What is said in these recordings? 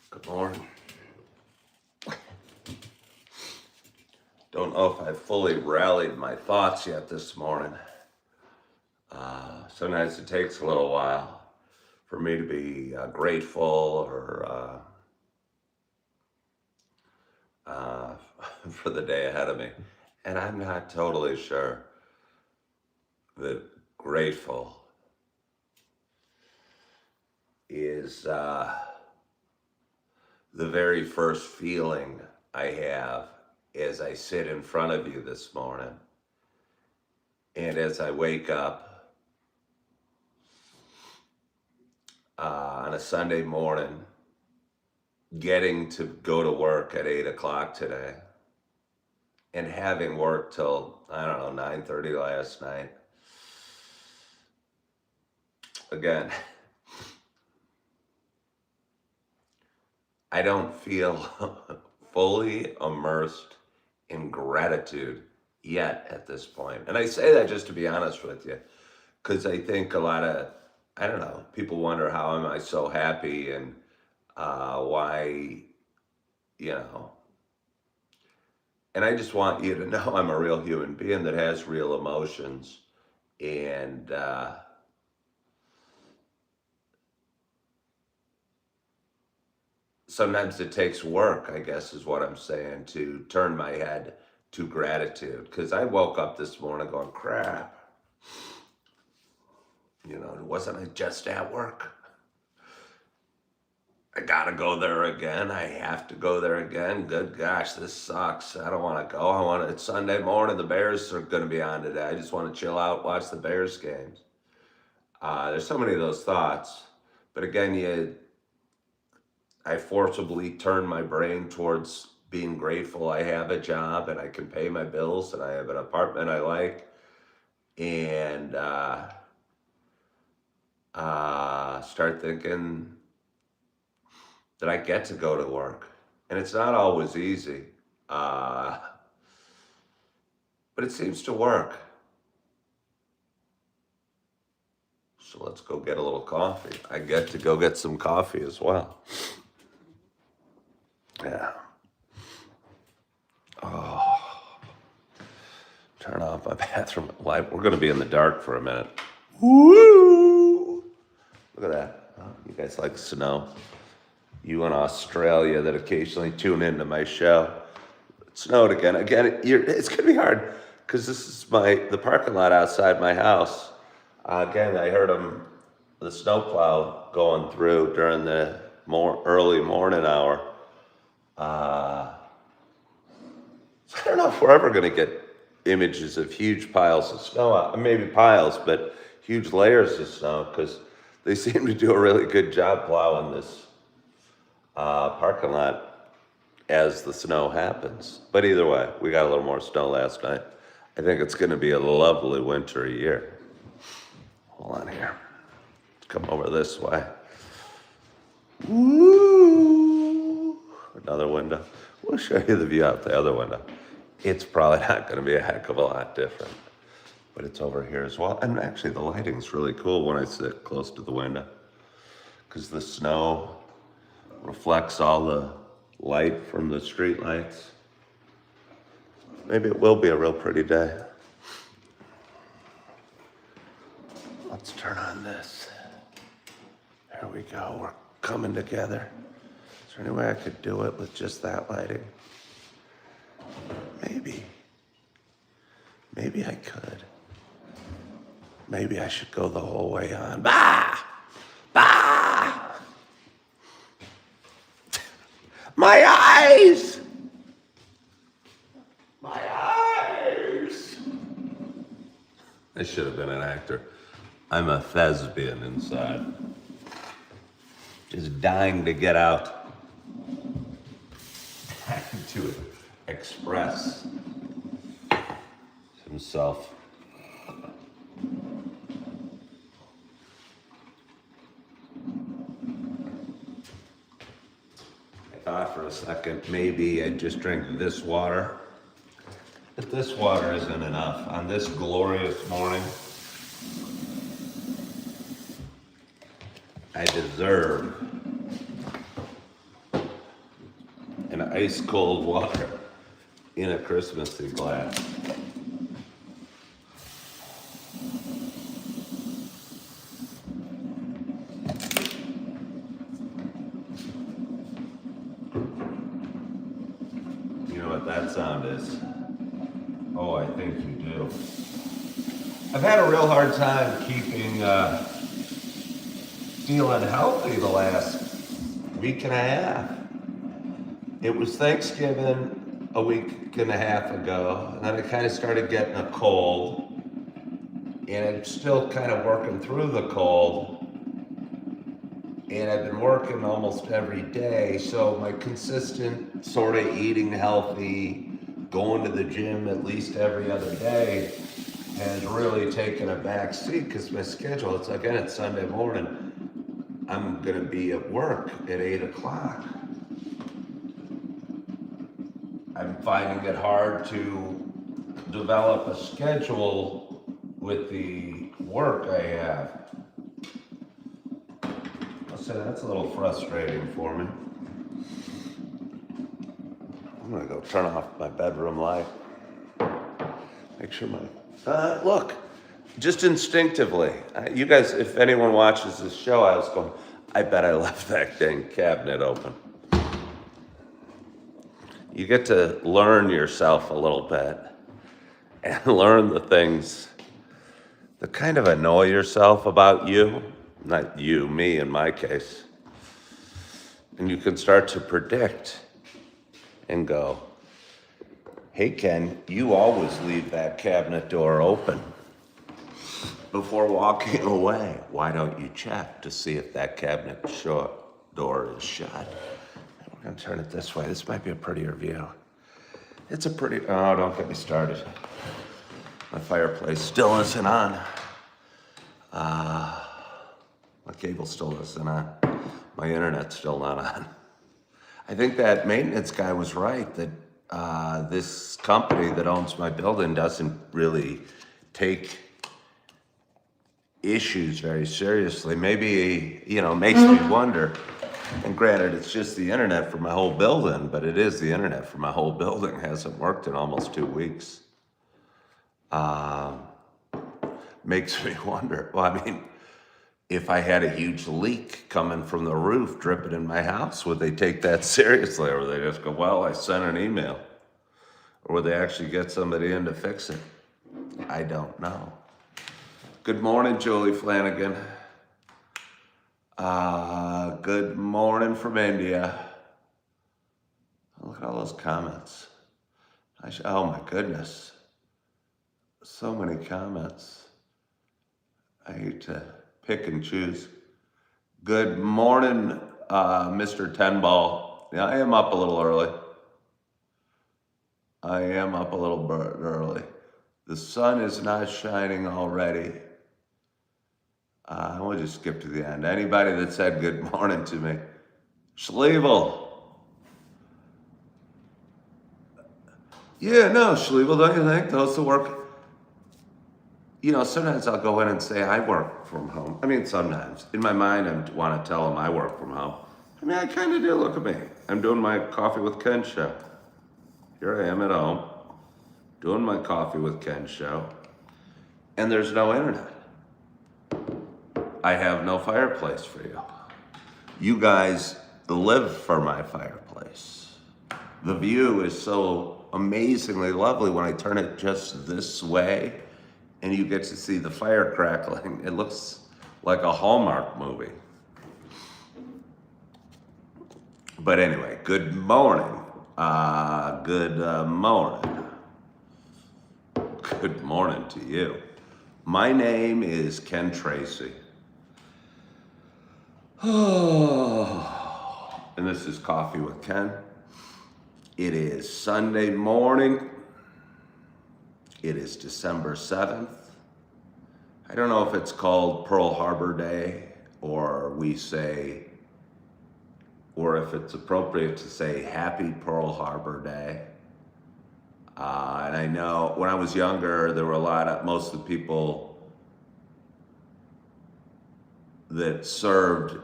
Good morning. Don't know if I fully rallied my thoughts yet this morning. Sometimes it takes a little while for me to be grateful or for the day ahead of me. And I'm not totally sure that grateful is the very first feeling I have as I sit in front of you this morning. And as I wake up on a Sunday morning, getting to go to work at 8 o'clock today and having worked till, I don't know, 9:30 last night. Again, I don't feel fully immersed in gratitude yet at this point. And I say that just to be honest with you, because I think a lot of, I don't know, people wonder how am I so happy and why, you know. And I just want you to know I'm a real human being that has real emotions. And sometimes it takes work, I guess is what I'm saying, to turn my head to gratitude. Because I woke up this morning going, crap, wasn't I just at work? I gotta go there again. I have to go there again. Good gosh, this sucks. I don't want to go. It's Sunday morning. The Bears are going to be on today. I just want to chill out, watch the Bears games. There's so many of those thoughts. But again, I forcibly turn my brain towards being grateful I have a job and I can pay my bills and I have an apartment I like. And start thinking that I get to go to work. And it's not always easy, but it seems to work. So let's go get a little coffee. I get to go get some coffee as well. Yeah. Oh, turn off my bathroom light. We're going to be in the dark for a minute. Woo! Look at that. Oh, you guys like snow? You in Australia that occasionally tune into my show. It snowed again. It's going to be hard because this is the parking lot outside my house. Again, I heard the snowplow going through during the early morning hour. So I don't know if we're ever going to get images of huge piles of snow. Maybe piles, but huge layers of snow because they seem to do a really good job plowing this parking lot as the snow happens. But either way, we got a little more snow last night. I think it's going to be a lovely winter year. Hold on here. Let's come over this way. Woo! Another window. We'll show you the view out the other window. It's probably not going to be a heck of a lot different, but it's over here as well. And actually, the lighting's really cool when I sit close to the window because the snow reflects all the light from the street lights. Maybe it will be a real pretty day. Let's turn on this. There we go. We're coming together. Is there any way I could do it with just that lighting? Maybe I could. Maybe I should go the whole way on. Bah! Bah! My eyes! My eyes! I should have been an actor. I'm a thespian inside. Just dying to get out. Dying to express himself. I thought for a second maybe I'd just drink this water. But this water isn't enough. On this glorious morning, I deserve ice cold water in a Christmassy glass. You know what that sound is? Oh, I think you do. I've had a real hard time feeling healthy the last week and a half. It was Thanksgiving a week and a half ago, and then I kind of started getting a cold, and I'm still kind of working through the cold, and I've been working almost every day, so my consistent sort of eating healthy, going to the gym at least every other day has really taken a back seat because my schedule, it's like, it's Sunday morning, I'm gonna be at work at 8 o'clock. I'm finding it hard to develop a schedule with the work I have. I'll say that's a little frustrating for me. I'm gonna go turn off my bedroom light. Make sure look, just instinctively, you guys, if anyone watches this show, I was going, I bet I left that dang cabinet open. You get to learn yourself a little bit and learn the things that kind of annoy yourself about you. Not you, me in my case. And you can start to predict and go, hey Ken, you always leave that cabinet door open before walking away. Why don't you check to see if that cabinet door is shut? I'm gonna turn it this way. This might be a prettier view. It's a pretty, oh, don't get me started. My fireplace still isn't on. My cable still isn't on. My internet's still not on. I think that maintenance guy was right that this company that owns my building doesn't really take issues very seriously. Maybe, makes me wonder. And granted, it's just the internet for my whole building, but it is the internet for my whole building. It hasn't worked in almost 2 weeks. Makes me wonder. Well, I mean, if I had a huge leak coming from the roof dripping in my house, would they take that seriously? Or would they just go, well, I sent an email? Or would they actually get somebody in to fix it? I don't know. Good morning, Julie Flanagan. Good morning from India. Look at all those comments. Oh my goodness. So many comments. I hate to pick and choose. Good morning, Mr. Tenball. Yeah, I am up a little early. The sun is not shining already. We'll just skip to the end. Anybody that said good morning to me. Schlevel. Yeah, no, Schlevel, don't you think? Those that work. Sometimes I'll go in and say I work from home. I mean, sometimes. In my mind, I want to tell them I work from home. I mean, I kind of do. Look at me. I'm doing my Coffee with Ken show. Here I am at home, doing my Coffee with Ken show, and there's no internet. I have no fireplace for you. You guys live for my fireplace. The view is so amazingly lovely when I turn it just this way and you get to see the fire crackling. It looks like a Hallmark movie. But anyway, good morning. Good morning. Good morning to you. My name is Ken Tracy. And this is Coffee with Ken. It is Sunday morning. It is December 7th. I don't know if it's called Pearl Harbor Day or if it's appropriate to say Happy Pearl Harbor Day. And I know when I was younger, there were most of the people that served.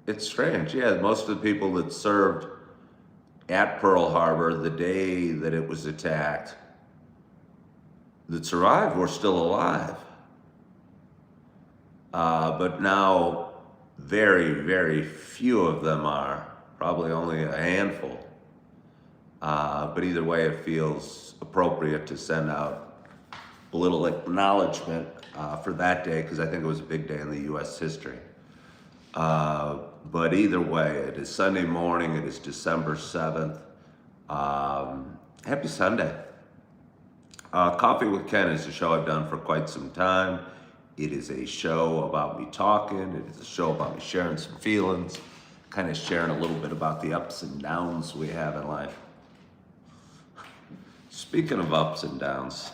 It's strange, yeah. Most of the people that served at Pearl Harbor, the day that it was attacked, that survived were still alive. But now, very, very few of them are, probably only a handful. But either way, it feels appropriate to send out a little acknowledgement for that day, because I think it was a big day in the U.S. history. But either way, it is Sunday morning, it is December 7th. Happy Sunday. Coffee with Ken is a show I've done for quite some time. It is a show about me talking. It is a show about me sharing some feelings, kind of sharing a little bit about the ups and downs we have in life. Speaking of ups and downs,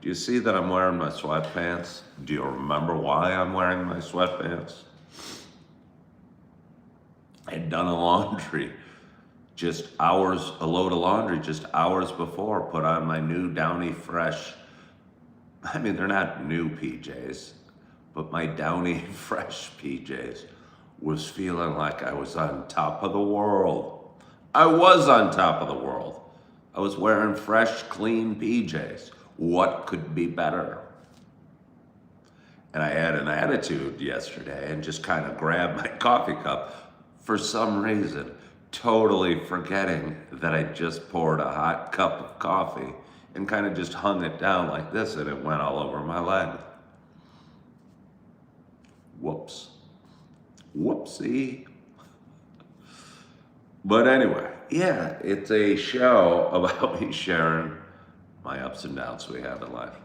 do you see that I'm wearing my sweatpants? Do you remember why I'm wearing my sweatpants? I had done a laundry just hours, a load of laundry just hours before, put on my new Downy Fresh. I mean, they're not new PJs, but my Downy Fresh PJs was feeling like I was on top of the world. I was on top of the world. I was wearing fresh, clean PJs. What could be better? And I had an attitude yesterday and just kind of grabbed my coffee cup for some reason, totally forgetting that I just poured a hot cup of coffee and kind of just hung it down like this, and it went all over my leg. Whoops. Whoopsie. But anyway, yeah, it's a show about me sharing my ups and downs we have in life.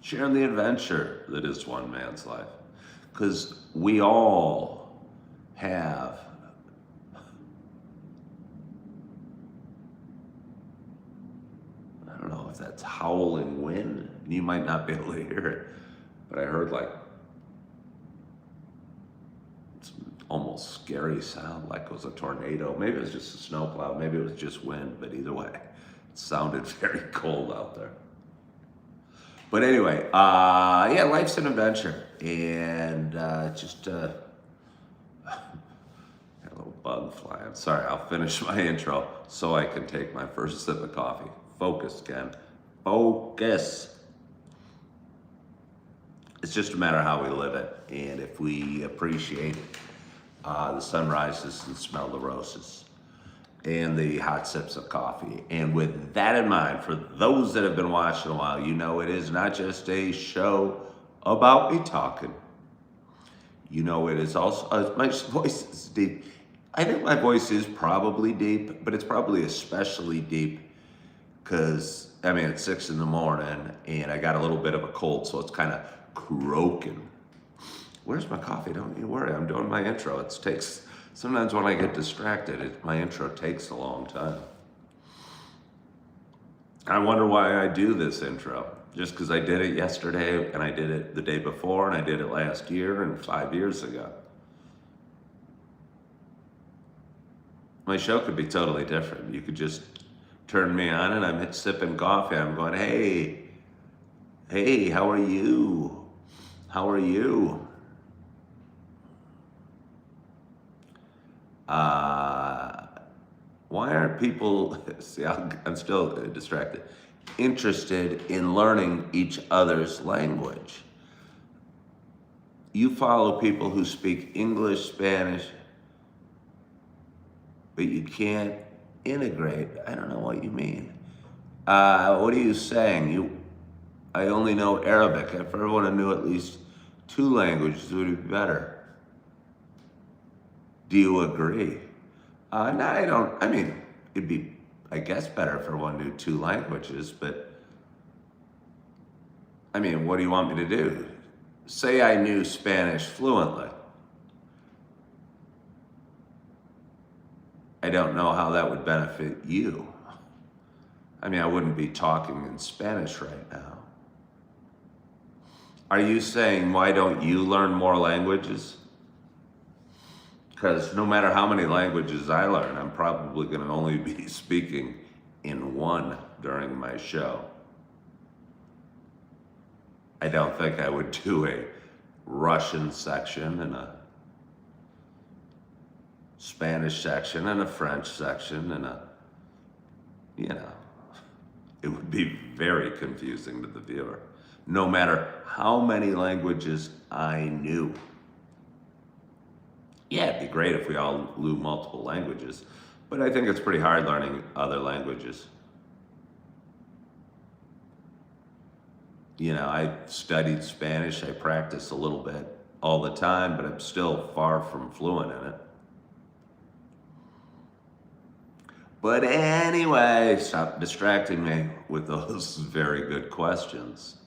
Sharing the adventure that is one man's life. Because we all have I don't know if that's howling wind. You might not be able to hear it, but I heard like it's almost scary sound, like it was a tornado. Maybe it was just a snowplow. Maybe it was just wind. But either way, it sounded very cold out there. But anyway, yeah, life's an adventure, and just a little bug flying. Sorry, I'll finish my intro so I can take my first sip of coffee. Focus, Ken. Focus. It's just a matter of how we live it, and if we appreciate the sunrises and smell the roses and the hot sips of coffee. And with that in mind, for those that have been watching a while, you know it is not just a show about me talking. You know it is also, my voice is deep. I think my voice is probably deep, but it's probably especially deep because, I mean, it's 6 in the morning and I got a little bit of a cold, so it's kind of croaking. Where's my coffee? Don't you worry, I'm doing my intro. It takes, sometimes when I get distracted, my intro takes a long time. I wonder why I do this intro. Just because I did it yesterday and I did it the day before and I did it last year and 5 years ago. My show could be totally different. You could just turn me on and I'm sipping coffee. I'm going, hey, how are you? How are you? Why aren't people, see, I'm still distracted, interested in learning each other's language? You follow people who speak English, Spanish, but you can't integrate. I don't know what you mean. What are you saying? I only know Arabic. If everyone knew at least 2 languages, it would be better. Do you agree? No, I don't. I mean, it'd be, I guess, better if everyone knew 2 languages, but I mean, what do you want me to do? Say I knew Spanish fluently. I don't know how that would benefit you. I mean, I wouldn't be talking in Spanish right now. Are you saying, why don't you learn more languages? Because no matter how many languages I learn, I'm probably going to only be speaking in one during my show. I don't think I would do a Russian section and a Spanish section and a French section and it would be very confusing to the viewer, no matter how many languages I knew. Yeah, it'd be great if we all knew multiple languages, but I think it's pretty hard learning other languages. I studied Spanish, I practice a little bit all the time, but I'm still far from fluent in it. But anyway, stop distracting me with those very good questions.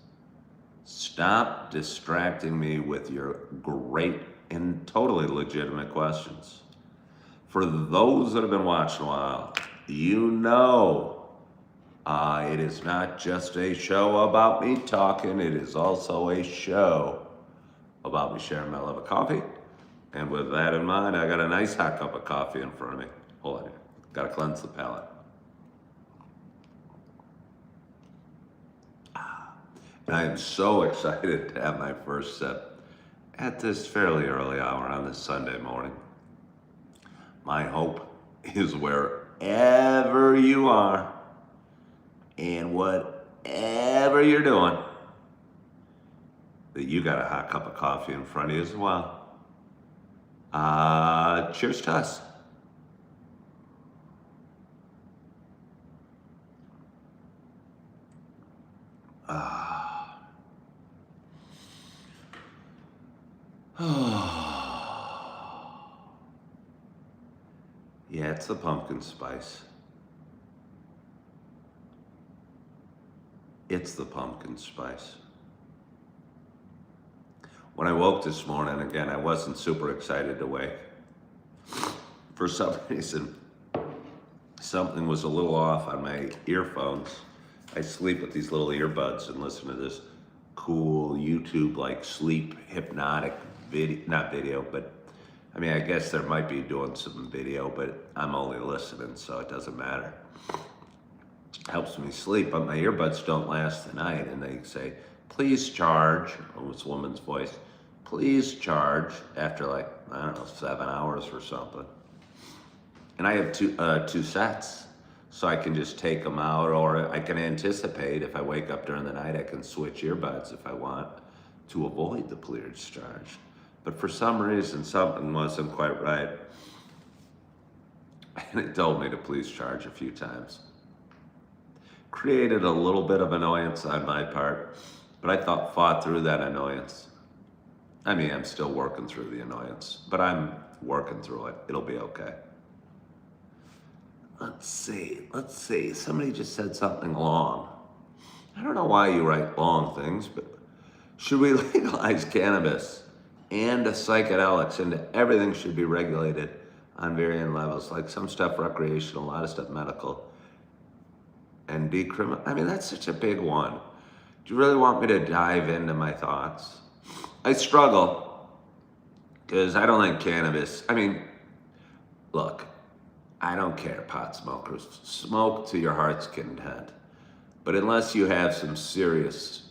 Stop distracting me with your great and totally legitimate questions. For those that have been watching a while, it is not just a show about me talking, it is also a show about me sharing my love of coffee. And with that in mind, I got a nice hot cup of coffee in front of me. Hold on here. Gotta cleanse the palate. And I am so excited to have my first sip at this fairly early hour on this Sunday morning. My hope is wherever you are and whatever you're doing, that you got a hot cup of coffee in front of you as well. Cheers to us. Yeah, it's the pumpkin spice. It's the pumpkin spice. When I woke this morning, again, I wasn't super excited to wake. For some reason, something was a little off on my earphones. I sleep with these little earbuds and listen to this cool YouTube like sleep hypnotic video, not video, but I mean, I guess there might be doing some video, but I'm only listening, so it doesn't matter. Helps me sleep, but my earbuds don't last the night, and they say, please charge, oh, it's a woman's voice, please charge after like, I don't know, 7 hours or something. And I have two sets, so I can just take them out, or I can anticipate if I wake up during the night, I can switch earbuds if I want to avoid the please charge. But for some reason, something wasn't quite right. And it told me to please charge a few times. Created a little bit of annoyance on my part, but I fought through that annoyance. I mean, I'm still working through the annoyance, but I'm working through it. It'll be okay. Let's see. Somebody just said something long. I don't know why you write long things, but should we legalize cannabis and the psychedelics, and everything should be regulated on varying levels, like some stuff recreational, a lot of stuff medical, and decriminal? I mean, that's such a big one. Do you really want me to dive into my thoughts? I struggle, because I don't like cannabis. I mean, look, I don't care, pot smokers. Smoke to your heart's content. But unless you have some serious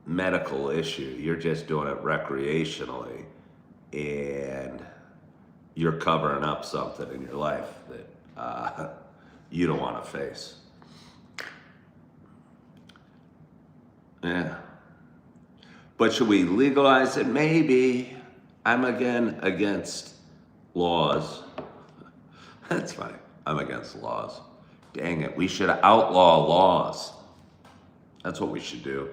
medical issue, you're just doing it recreationally, and you're covering up something in your life that you don't want to face. Yeah. But should we legalize it? Maybe. I'm again against laws. That's funny. I'm against laws. Dang it. We should outlaw laws. That's what we should do.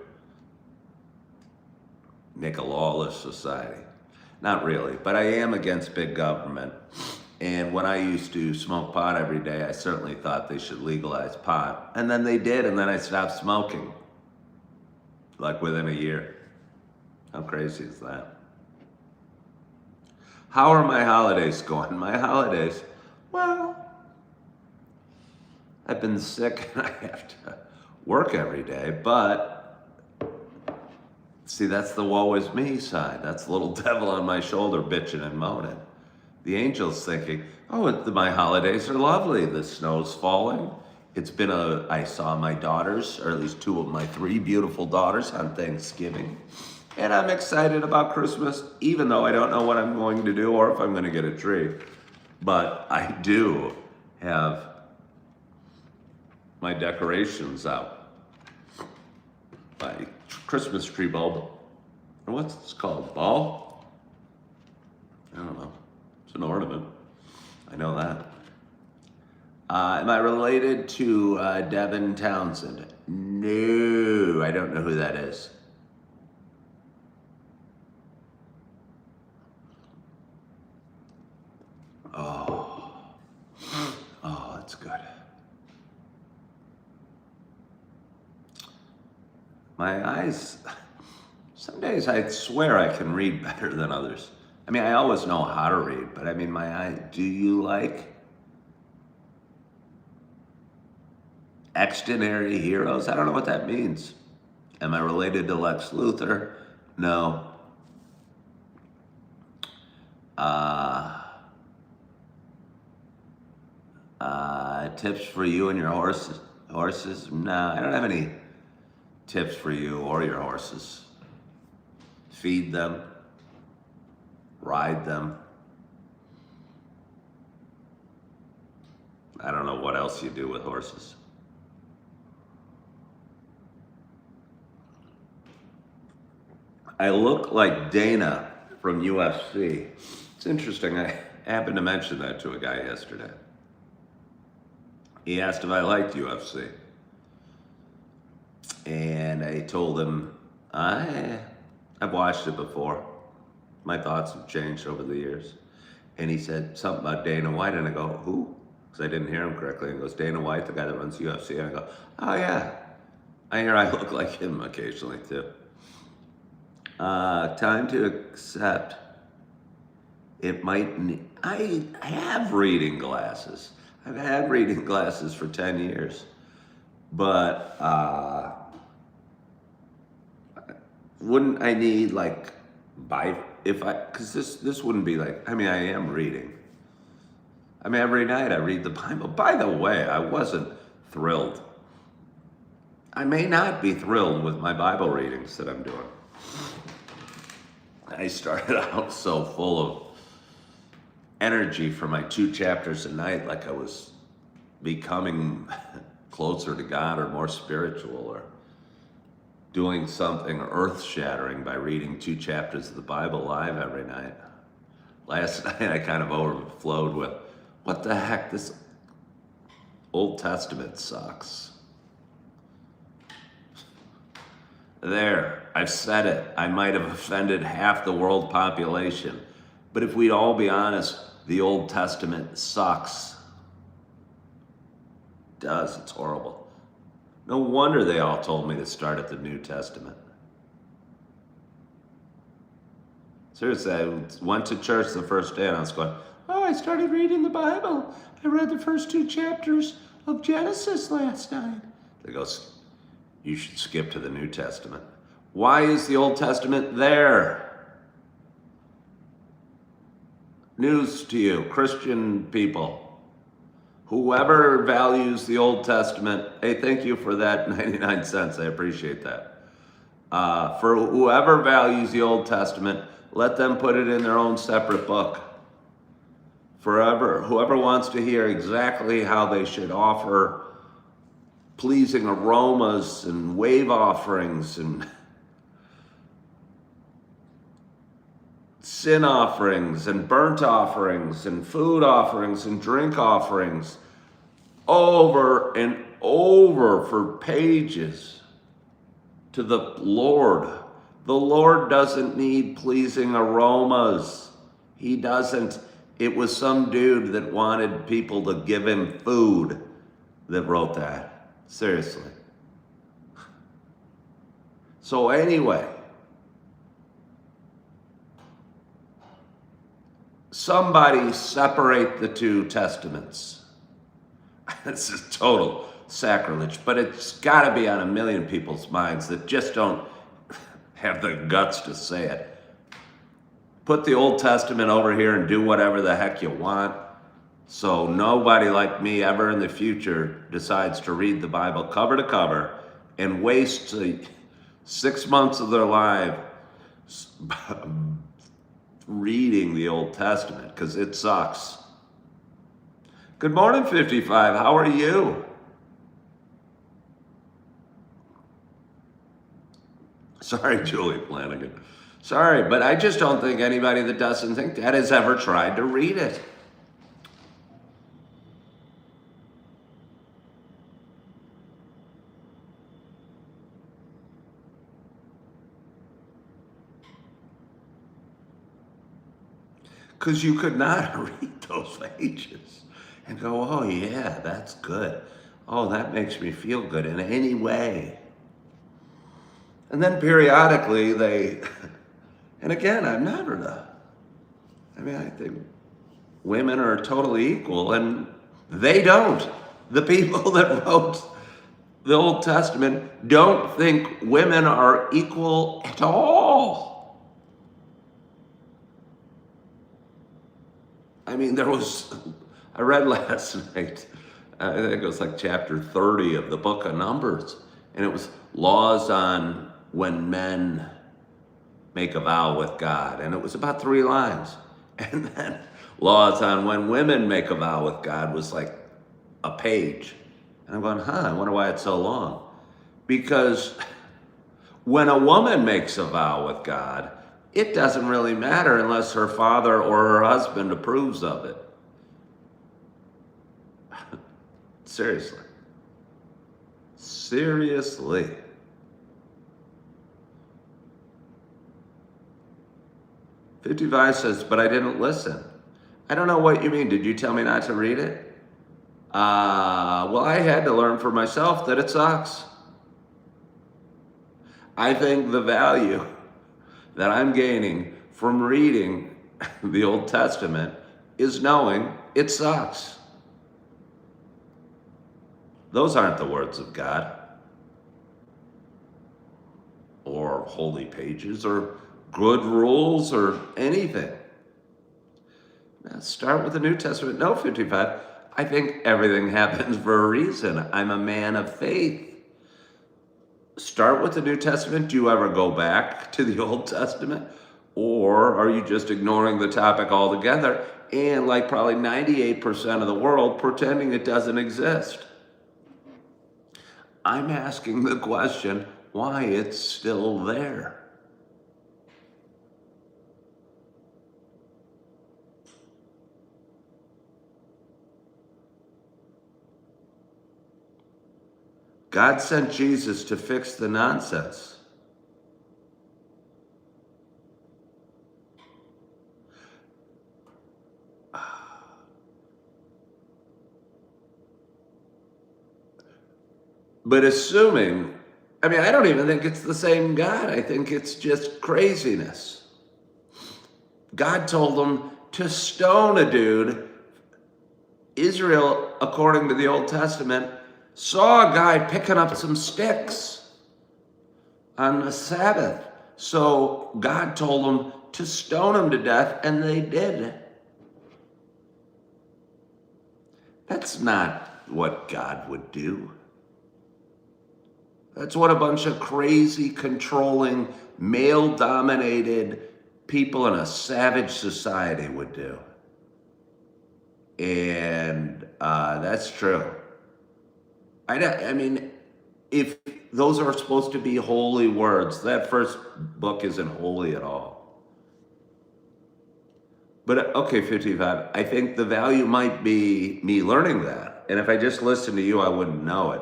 Make a lawless society. Not really, but I am against big government. And when I used to smoke pot every day, I certainly thought they should legalize pot. And then they did, and then I stopped smoking. Like within a year. How crazy is that? How are my holidays going? My holidays, well, I've been sick and I have to work every day, but see, that's the woe is me side. That's the little devil on my shoulder bitching and moaning. The angel's thinking, oh, my holidays are lovely. The snow's falling. I saw my daughters, or at least two of my three beautiful daughters on Thanksgiving. And I'm excited about Christmas, even though I don't know what I'm going to do or if I'm going to get a tree. But I do have my decorations out. My Christmas tree bulb. What's this called? Ball? I don't know. It's an ornament. I know that. Am I related to Devin Townsend? No, I don't know who that is. Oh, that's good. My eyes, some days I swear I can read better than others. I mean, I always know how to read, but I mean, my eye, do you like extraordinary heroes? I don't know what that means. Am I related to Lex Luthor? No. Tips for you and your horses? No, I don't have any tips for you or your horses. Feed them, ride them. I don't know what else you do with horses. I look like Dana from UFC. It's interesting, I happened to mention that to a guy yesterday. He asked if I liked UFC. And I told him, I've watched it before. My thoughts have changed over the years. And he said something about Dana White, and I go, who? Because I didn't hear him correctly. And he goes, Dana White, the guy that runs UFC. And I go, oh yeah. I hear I look like him occasionally too. Time to accept it might, I have reading glasses. I've had reading glasses for 10 years. But wouldn't I need like, because this wouldn't be like, I mean, I am reading. I mean, every night I read the Bible. By the way, I wasn't thrilled. I may not be thrilled with my Bible readings that I'm doing. I started out so full of energy for my 2 chapters a night, like I was becoming closer to God or more spiritual or doing something earth-shattering by reading 2 chapters of the Bible live every night. Last night I kind of overflowed with, what the heck, this Old Testament sucks. There, I've said it. I might have offended half the world population. But if we'd all be honest, the Old Testament sucks. It does, it's horrible. No wonder they all told me to start at the New Testament. Seriously, I went to church the first day and I was going, oh, I started reading the Bible. I read the first 2 chapters of Genesis last night. They go, you should skip to the New Testament. Why is the Old Testament there? News to you, Christian people. Whoever values the Old Testament, hey, thank you for that 99 cents. I appreciate that. For whoever values the Old Testament, let them put it in their own separate book. Whoever wants to hear exactly how they should offer pleasing aromas and wave offerings and sin offerings and burnt offerings and food offerings and drink offerings over and over for pages to the Lord. The Lord doesn't need pleasing aromas. He doesn't. It was some dude that wanted people to give him food that wrote that. Seriously. So anyway, somebody separate the 2 testaments. This is total sacrilege, but it's got to be on a million people's minds that just don't have the guts to say it. Put the Old Testament over here and do whatever the heck you want, so nobody like me ever in the future decides to read the Bible cover to cover and waste 6 months of their life reading the Old Testament because it sucks. Good morning, 55. How are you? Sorry, Julie Flanagan. Sorry, but I just don't think anybody that doesn't think that has ever tried to read it. Because you could not read those pages and go, oh yeah, that's good. Oh, that makes me feel good in any way. And then periodically they, and again, I'm never I think women are totally equal, and they don't. The people that wrote the Old Testament don't think women are equal at all. I mean, I read last night, I think it was like chapter 30 of the book of Numbers, and it was laws on when men make a vow with God, and it was about 3 lines. And then laws on when women make a vow with God was like a page. And I'm going, I wonder why it's so long. Because when a woman makes a vow with God, it doesn't really matter unless her father or her husband approves of it. Seriously. Seriously. "55 says, but I didn't listen." I don't know what you mean. Did you tell me not to read it? Well, I had to learn for myself that it sucks. I think the value that I'm gaining from reading the Old Testament is knowing it sucks. Those aren't the words of God or holy pages or good rules or anything. Now start with the New Testament. No, 55. I think everything happens for a reason. I'm a man of faith. Start with the New Testament. Do you ever go back to the Old Testament? Or are you just ignoring the topic altogether and, like probably 98% of the world, pretending it doesn't exist? I'm asking the question why it's still there. God sent Jesus to fix the nonsense. But assuming, I don't even think it's the same God. I think it's just craziness. God told them to stone a dude. Israel, according to the Old Testament, saw a guy picking up some sticks on the Sabbath. So God told them to stone him to death, and they did. That's not what God would do. That's what a bunch of crazy, controlling, male-dominated people in a savage society would do. And that's true. I mean, if those are supposed to be holy words, that first book isn't holy at all. But okay, 55, I think the value might be me learning that. And if I just listened to you, I wouldn't know it.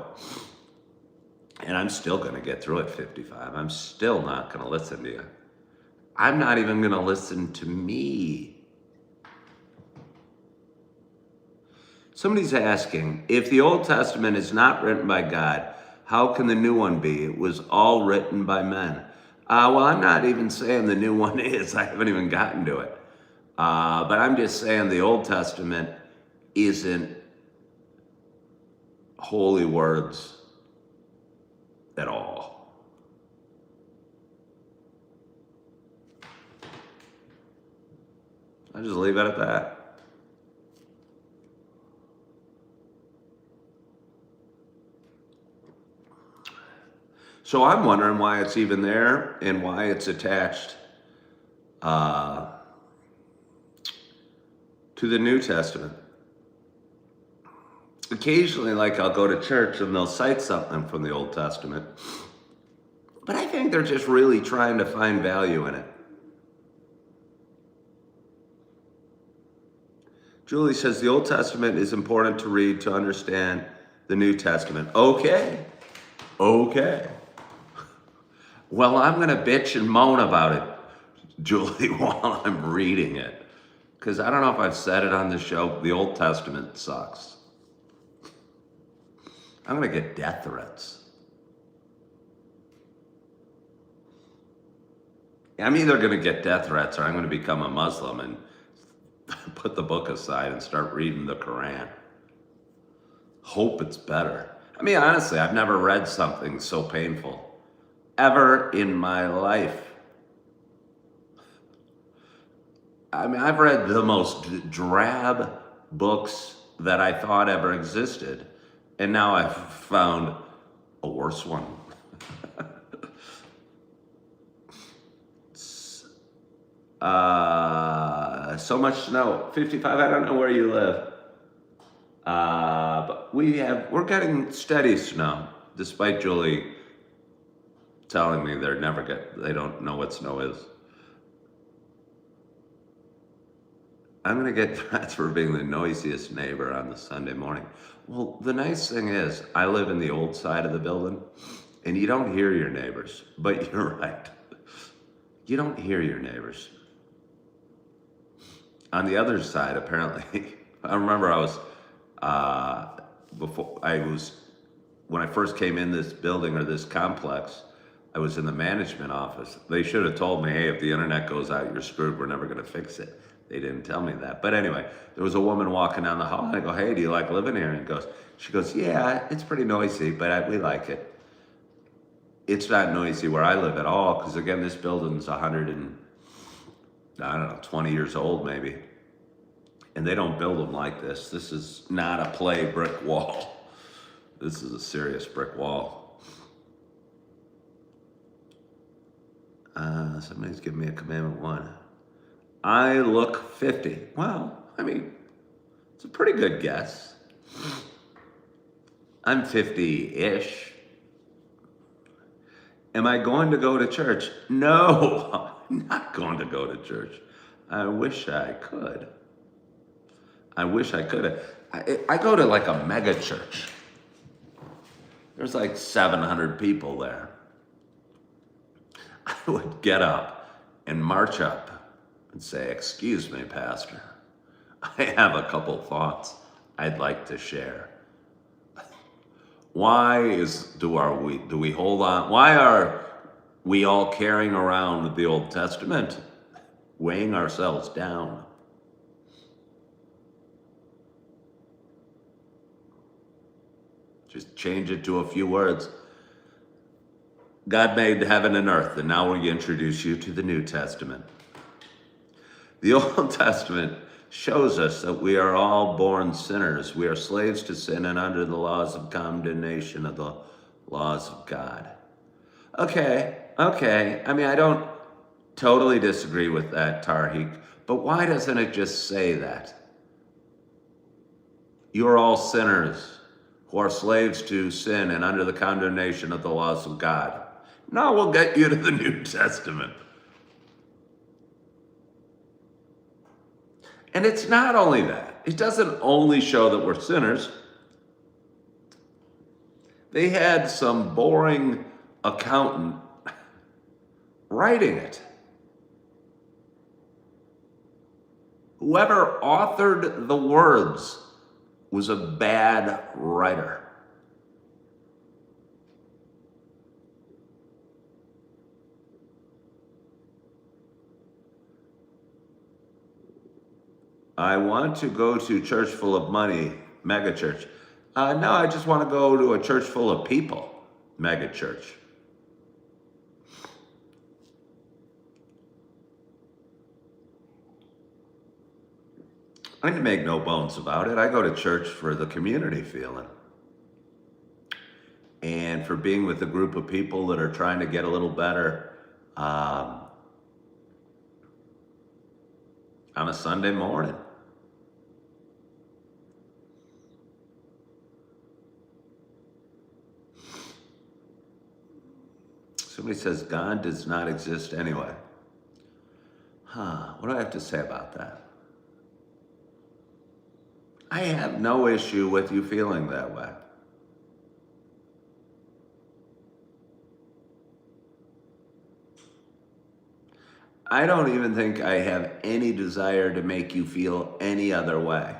And I'm still going to get through it, 55. I'm still not going to listen to you. I'm not even going to listen to me. Somebody's asking, if the Old Testament is not written by God, how can the new one be? It was all written by men. Well, I'm not even saying the new one is. I haven't even gotten to it. But I'm just saying the Old Testament isn't holy words at all. I'll just leave it at that. So I'm wondering why it's even there and why it's attached uh, to the New Testament. Occasionally, like I'll go to church and they'll cite something from the Old Testament, but I think they're just really trying to find value in it. Julie says the Old Testament is important to read to understand the New Testament. Okay. Well, I'm going to bitch and moan about it, Julie, while I'm reading it. Because I don't know if I've said it on the show, the Old Testament sucks. I'm going to get death threats. I'm either going to get death threats or I'm going to become a Muslim and put the book aside and start reading the Quran. Hope it's better. I mean, honestly, I've never read something so painful ever in my life. I mean, I've read the most drab books that I thought ever existed, and now I've found a worse one. So much snow. 55, I don't know where you live. But we're getting steady snow, despite Julie telling me they don't know what snow is. I'm gonna get threats for being the noisiest neighbor on the Sunday morning. Well, the nice thing is, I live in the old side of the building, and you don't hear your neighbors, but you're right. You don't hear your neighbors. On the other side, apparently, I remember when I first came in this building or this complex, I was in the management office. They should have told me, hey, if the internet goes out, you're screwed. We're never going to fix it. They didn't tell me that. But anyway, there was a woman walking down the hall, and I go, hey, do you like living here? And she goes, yeah, it's pretty noisy, but we like it. It's not noisy where I live at all, because again, this building's 20 years old maybe. And they don't build them like this. This is not a play brick wall. This is a serious brick wall. Somebody's giving me a commandment one. I look 50. Well, I mean, it's a pretty good guess. I'm 50-ish. Am I going to go to church? No, I'm not going to go to church. I wish I could. I go to like a mega church. There's like 700 people there. I would get up and march up and say, excuse me, Pastor. I have a couple thoughts I'd like to share. Why do we hold on? Why are we all carrying around the Old Testament, weighing ourselves down? Just change it to a few words. God made heaven and earth, and now we introduce you to the New Testament. The Old Testament shows us that we are all born sinners. We are slaves to sin and under the laws of condemnation of the laws of God. Okay. I mean, I don't totally disagree with that, Tarhik, but why doesn't it just say that? You're all sinners who are slaves to sin and under the condemnation of the laws of God. Now we'll get you to the New Testament. And it's not only that. It doesn't only show that we're sinners. They had some boring accountant writing it. Whoever authored the words was a bad writer. I want to go to a church full of money, mega church. No, I just want to go to a church full of people, mega church. I can make no bones about it. I go to church for the community feeling and for being with a group of people that are trying to get a little better. on a Sunday morning. Somebody says God does not exist anyway. What do I have to say about that? I have no issue with you feeling that way. I don't even think I have any desire to make you feel any other way.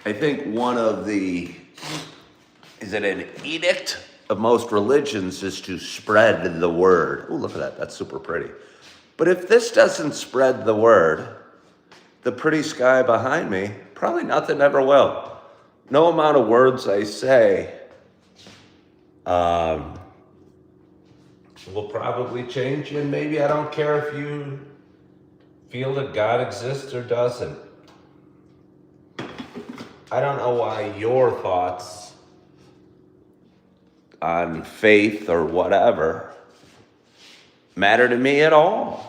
I think is it an edict of most religions is to spread the word. Oh, look at that, that's super pretty. But if this doesn't spread the word, the pretty sky behind me, probably nothing ever will. No amount of words I say will probably change you, and maybe I don't care if you feel that God exists or doesn't. I don't know why your thoughts on faith or whatever matter to me at all.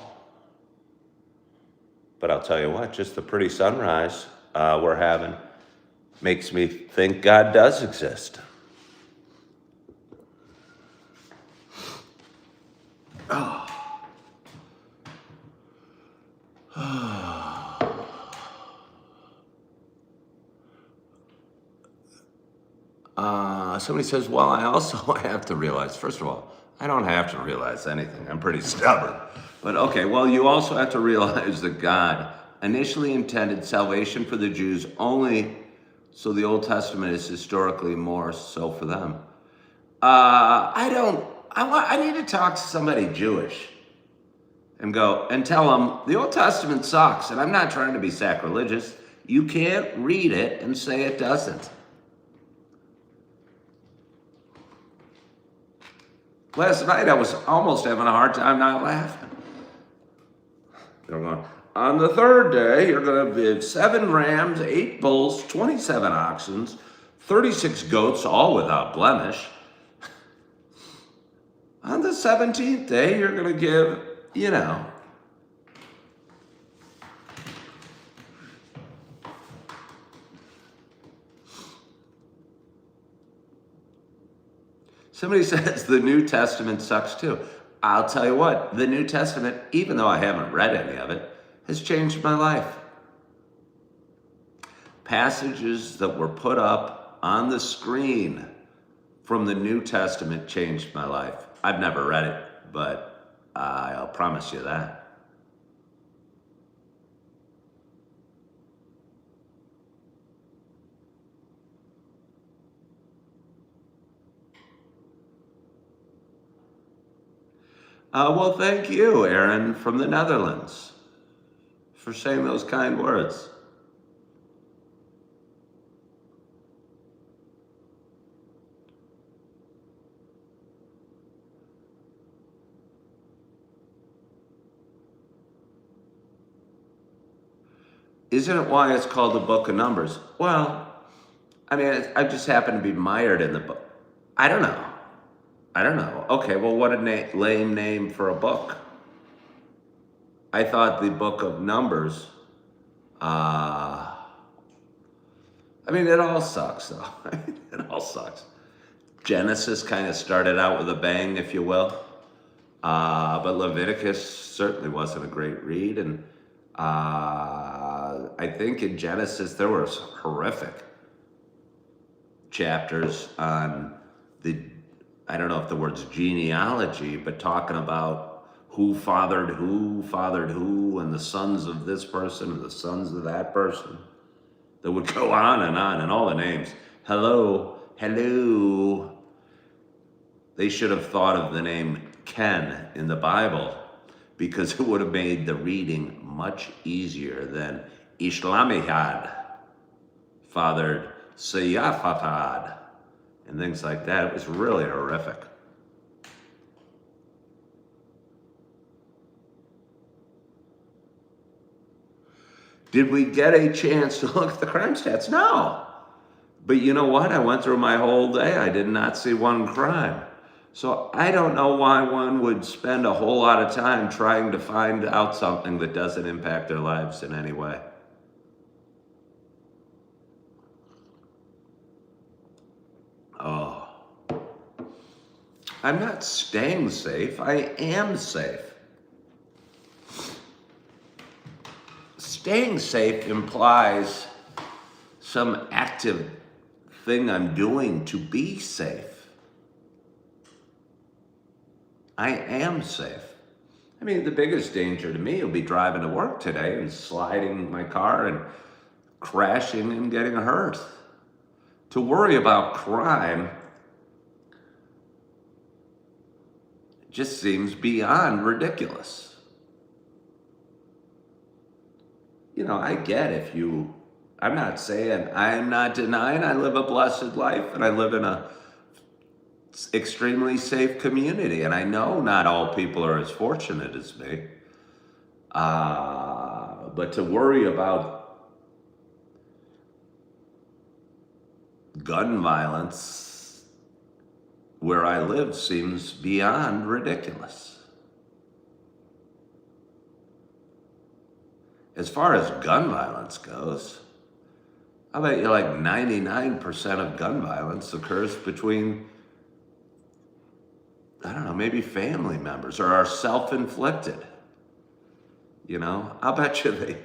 But I'll tell you what, just the pretty sunrise we're having makes me think God does exist. Somebody says, well, I also have to realize, first of all, I don't have to realize anything. I'm pretty stubborn. But okay, well, you also have to realize that God initially intended salvation for the Jews only so the Old Testament is historically more so for them. I need to talk to somebody Jewish and tell them the Old Testament sucks, and I'm not trying to be sacrilegious. You can't read it and say it doesn't. Last night I was almost having a hard time not laughing. They're going, on the third day, you're going to have 7 rams, 8 bulls, 27 oxen, 36 goats, all without blemish. On the 17th day, you're going to give, Somebody says the New Testament sucks too. I'll tell you what, the New Testament, even though I haven't read any of it, has changed my life. Passages that were put up on the screen from the New Testament changed my life. I've never read it, but I'll promise you that. Well, thank you, Aaron, from the Netherlands, for saying those kind words. Isn't it why it's called the Book of Numbers? Well, I mean, I just happen to be mired in the book. I don't know. Okay, well, what a lame name for a book. I thought the Book of Numbers, I mean, it all sucks, though. It all sucks. Genesis kind of started out with a bang, if you will. But Leviticus certainly wasn't a great read. And I think in Genesis there were horrific chapters on I don't know if the word's genealogy, but talking about who fathered who, and the sons of this person and the sons of that person. That would go on, and all the names. Hello. They should have thought of the name Ken in the Bible, because it would have made the reading much easier than Ishlamihad fathered Sayafatad and things like that. It was really horrific. Did we get a chance to look at the crime stats? No. But you know what? I went through my whole day. I did not see one crime. So I don't know why one would spend a whole lot of time trying to find out something that doesn't impact their lives in any way. Oh, I'm not staying safe. I am safe. Staying safe implies some active thing I'm doing to be safe. I am safe. I mean, the biggest danger to me will be driving to work today and sliding my car and crashing and getting hurt. To worry about crime just seems beyond ridiculous. You know, I get if you, I'm not saying, I'm not denying I live a blessed life and I live in a extremely safe community, and I know not all people are as fortunate as me. But to worry about gun violence where I live seems beyond ridiculous. As far as gun violence goes, I bet you like 99% of gun violence occurs between, I don't know, maybe family members or are self-inflicted. You know, I'll bet you they,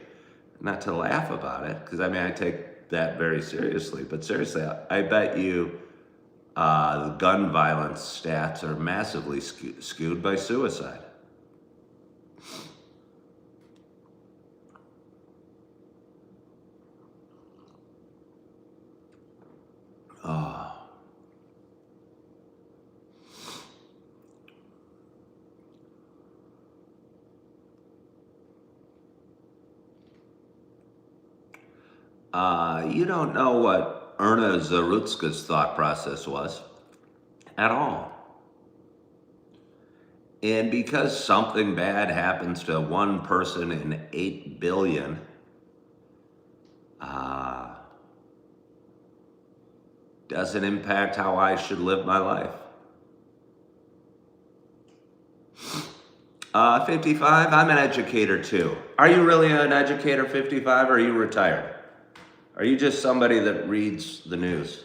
not to laugh about it, because I mean, I take that very seriously, but seriously, I bet you the gun violence stats are massively skewed by suicide. Oh. You don't know what Erna Zarutska's thought process was at all. And because something bad happens to one person in 8 billion, doesn't impact how I should live my life. 55, I'm an educator too. Are you really an educator, 55, or are you retired? Are you just somebody that reads the news?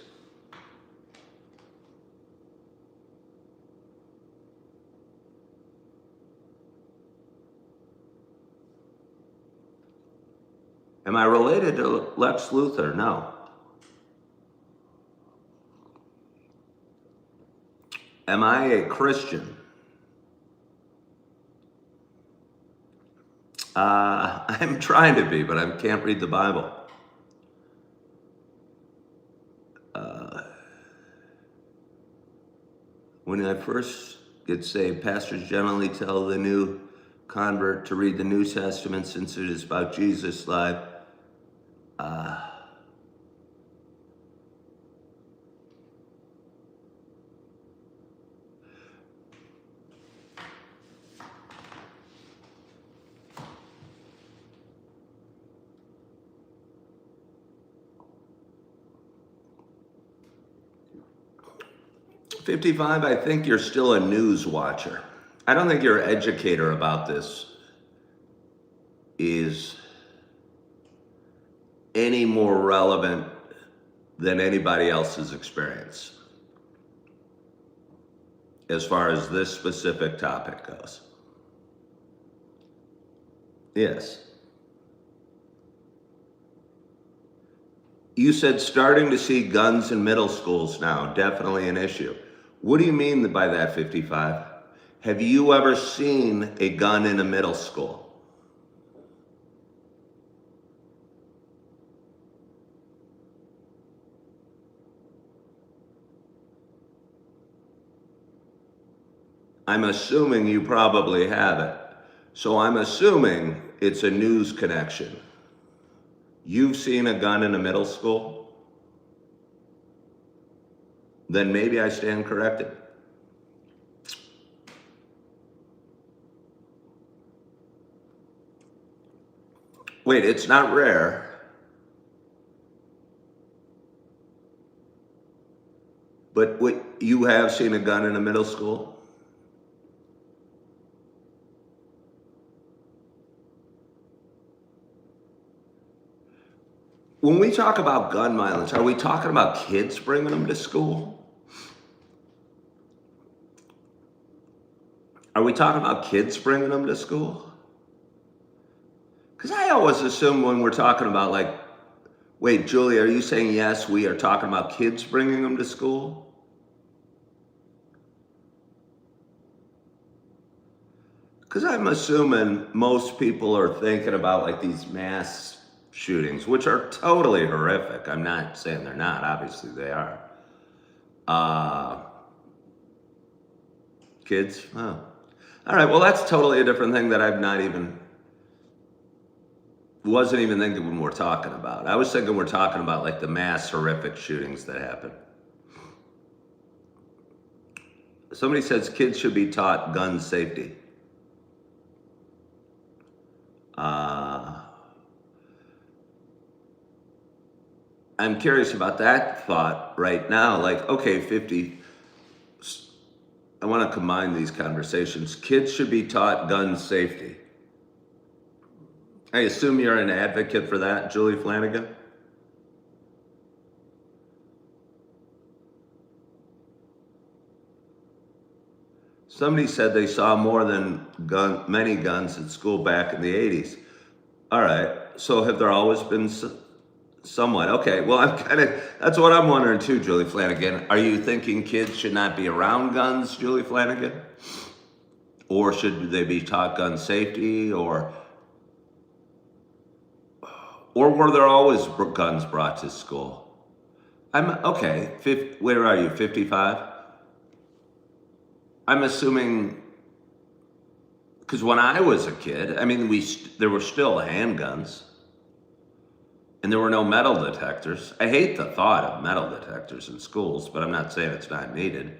Am I related to Lex Luthor? No. Am I a Christian? I'm trying to be, but I can't read the Bible. When I first get saved, pastors generally tell the new convert to read the New Testament since it is about Jesus' life. Uh, 55, I think you're still a news watcher. I don't think your educator about this is any more relevant than anybody else's experience as far as this specific topic goes. Yes. You said starting to see guns in middle schools now, definitely an issue. What do you mean by that, 55? Have you ever seen a gun in a middle school? I'm assuming you probably haven't. So I'm assuming it's a news connection. You've seen a gun in a middle school? Then maybe I stand corrected. Wait, it's not rare. But you have seen a gun in a middle school? When we talk about gun violence, are we talking about kids bringing them to school? Are we talking about kids bringing them to school? Because I always assume when we're talking about like, wait, Julie, are you saying yes, we are talking about kids bringing them to school? Because I'm assuming most people are thinking about like these mass shootings, which are totally horrific. I'm not saying they're not, obviously they are. Kids? Oh. All right, well, that's totally a different thing that wasn't even thinking when we're talking about. I was thinking we're talking about like the mass horrific shootings that happen. Somebody says kids should be taught gun safety. I'm curious about that thought right now. Like, okay, 50, I want to combine these conversations. Kids should be taught gun safety. I assume you're an advocate for that, Julie Flanagan? Somebody said they saw more than many guns at school back in the 80s. All right, so have there always been somewhat? Okay, well, that's what I'm wondering too, Julie Flanagan. Are you thinking kids should not be around guns, Julie Flanagan? Or should they be taught gun safety, or were there always guns brought to school? Okay, where are you, 55? I'm assuming, because when I was a kid, I mean, there were still handguns, and there were no metal detectors. I hate the thought of metal detectors in schools, but I'm not saying it's not needed.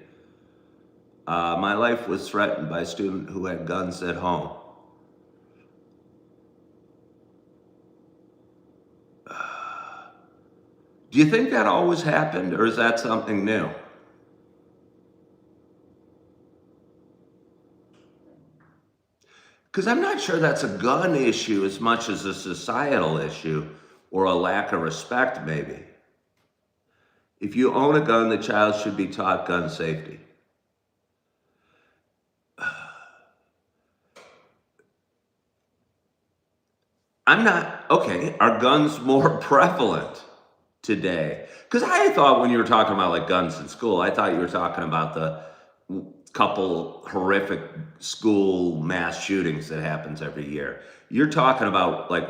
My life was threatened by a student who had guns at home. Do you think that always happened, or is that something new? Because I'm not sure that's a gun issue as much as a societal issue or a lack of respect, maybe. If you own a gun, the child should be taught gun safety. Okay, are guns more prevalent today? Because I thought when you were talking about like guns in school, I thought you were talking about the couple horrific school mass shootings that happens every year. You're talking about like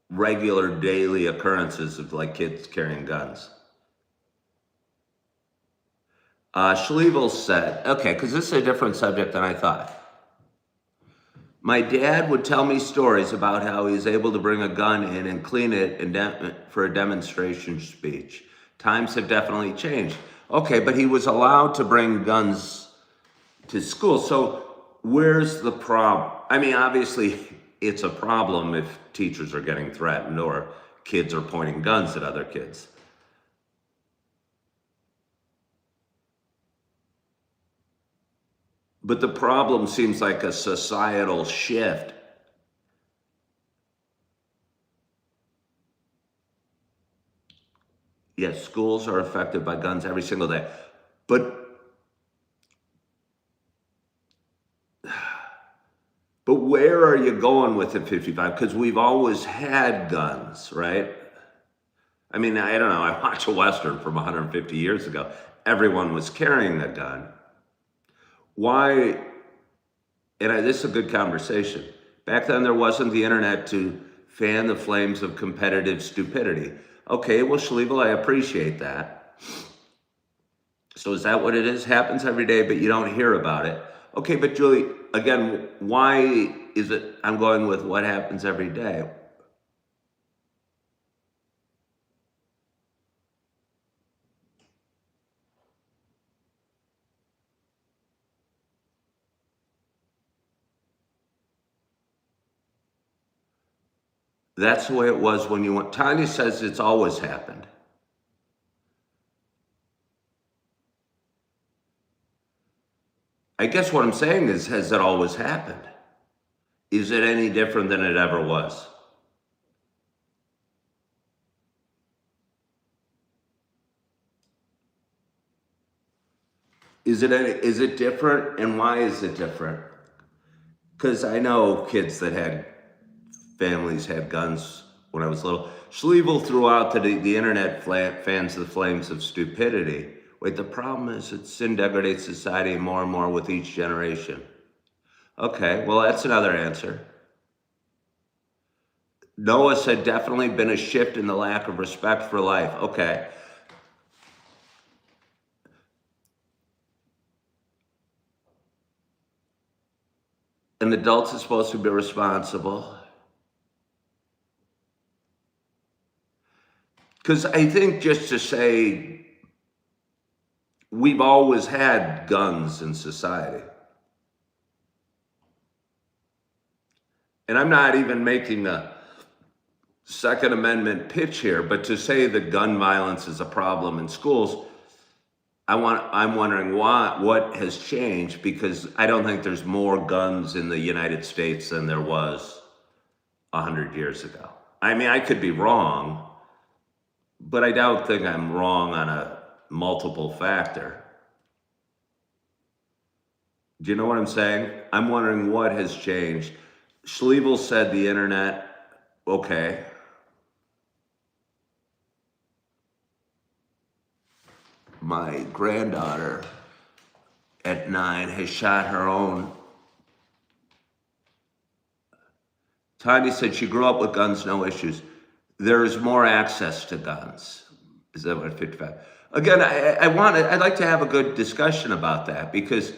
regular daily occurrences of like kids carrying guns. Schlevel said, okay, because this is a different subject than I thought. My dad would tell me stories about how he was able to bring a gun in and clean it for a demonstration speech. Times have definitely changed. Okay, but he was allowed to bring guns to school. So where's the problem? I mean, obviously it's a problem if teachers are getting threatened or kids are pointing guns at other kids. But the problem seems like a societal shift. Yes, schools are affected by guns every single day. But where are you going with it, 55? Because we've always had guns, right? I mean, I don't know. I watched a Western from 150 years ago. Everyone was carrying a gun. Why? And this is a good conversation. Back then, there wasn't the internet to fan the flames of competitive stupidity. Okay, well, Schlevel, I appreciate that. So is that what it is? Happens every day, but you don't hear about it. Okay, but Julie, again, why is it I'm going with what happens every day? That's the way it was when you went. Tanya says it's always happened. I guess what I'm saying is, has it always happened? Is it any different than it ever was? Is it different, and why is it different? Because I know kids that had families had guns when I was little. Schliebel threw out to the internet fans the flames of stupidity. Wait, the problem is that sin degrades society more and more with each generation. Okay, well, that's another answer. Noah said definitely been a shift in the lack of respect for life. Okay. An adult is supposed to be responsible. Because I think just to say we've always had guns in society. And I'm not even making a Second Amendment pitch here, but to say that gun violence is a problem in schools, I'm wondering what has changed, because I don't think there's more guns in the United States than there was 100 years ago. I mean, I could be wrong, but I don't think I'm wrong on a multiple factor. Do you know what I'm saying? I'm wondering what has changed. Schliebel said the internet, okay. My granddaughter at 9 has shot her own. Tanya said she grew up with guns, no issues. There's more access to guns. Is that what 55? Again, I'd like to have a good discussion about that, because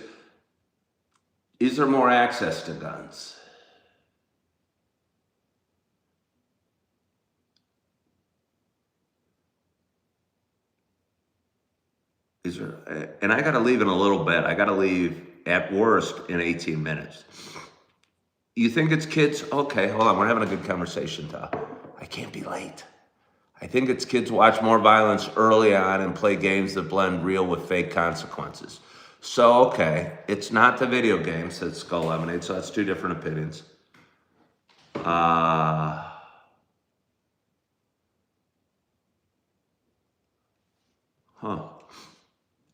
is there more access to guns? Is there, and I got to leave in a little bit. I got to leave at worst in 18 minutes. You think it's kids? Okay, hold on. We're having a good conversation, Tom. I can't be late. I think it's kids watch more violence early on and play games that blend real with fake consequences. So, okay, it's not the video games that's Skull Lemonade, so that's two different opinions.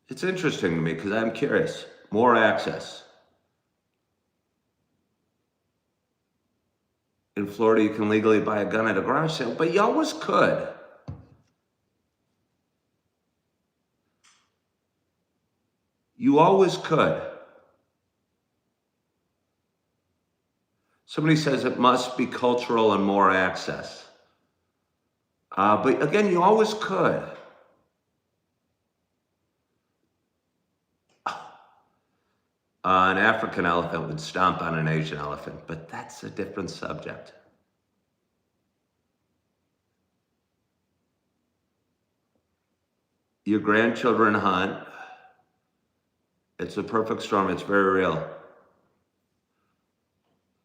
It's interesting to me because I'm curious. More access. In Florida, you can legally buy a gun at a garage sale, but you always could. You always could. Somebody says it must be cultural and more access. But again, you always could. An African elephant would stomp on an Asian elephant, but that's a different subject. Your grandchildren hunt. It's a perfect storm. It's very real.